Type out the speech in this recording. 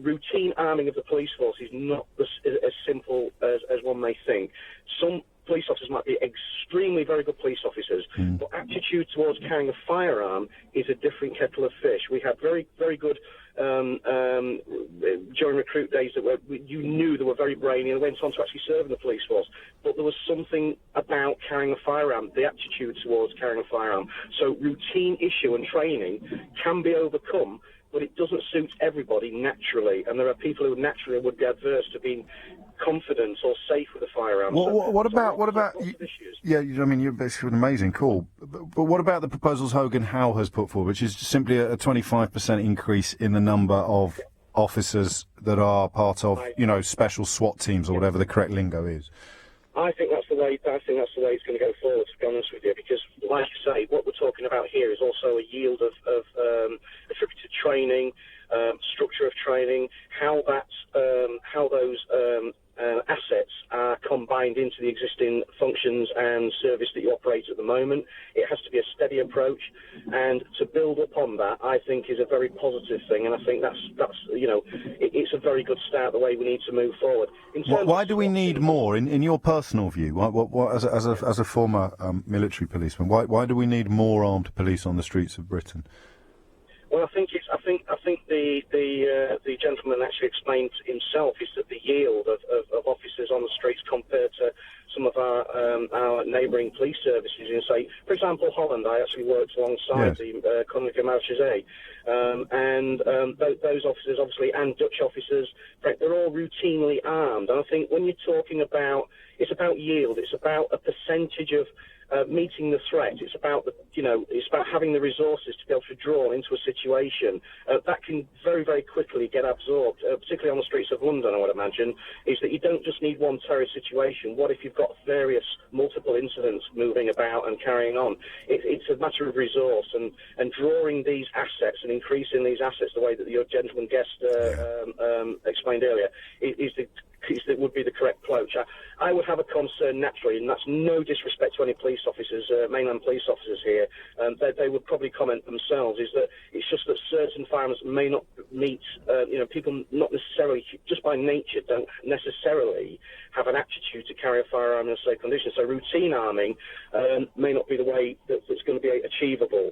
routine arming of the police force is not as simple as one may think. Some police officers might be extremely very good police officers, but attitude towards carrying a firearm is a different kettle of fish. We had very, very good during recruit days that you knew they were very brainy and went on to actually serve in the police force. But there was something about carrying a firearm, the attitude towards carrying a firearm. So routine issue and training can be overcome, but it doesn't suit everybody naturally, and there are people who naturally would be adverse to being confident or safe with a firearm. What about? Yeah, I mean, you're basically an amazing call. But what about the proposals Hogan Howe has put forward, which is simply a 25% increase in the number of officers that are part of, special SWAT teams or whatever the correct lingo is? I think that's the way. I think that's the way it's going to go forward. To be honest with you, because, like you say, what we're talking about here is also a yield of attributed training, structure of training, how those assets are combined into the existing functions and service that you operate at the moment. It has to be a steady approach, and to build upon that, I think, is a very positive thing. And I think that's it's a very good start. The way we need to move forward. Why do we need more, in your personal view? As a former military policeman, why do we need more armed police on the streets of Britain? Well, I think the gentleman actually explained himself is that the yield of officers on the streets compared to some of our neighbouring police services in, say, for example, Holland. I actually worked alongside the Koninklijke Marechaussee, and those officers, obviously, and Dutch officers, they're all routinely armed. And I think when you're talking about, it's about yield, it's about a percentage of meeting the threat. It's about it's about having the resources to be able to draw into a situation that can very, very quickly get absorbed, particularly on the streets of London, I would imagine, is that you don't just need one terrorist situation. What if you've got multiple incidents moving about and carrying on? It's a matter of resource, and drawing these assets and increasing these assets the way that your gentleman guest explained earlier would be the correct approach. I would have a concern naturally, and that's no disrespect to any police officers, mainland police officers here. They would probably comment themselves, is that it's just that certain firearms may not meet, people not necessarily, just by nature, don't necessarily have an aptitude to carry a firearm in a safe condition. So routine arming may not be the way that's going to be achievable.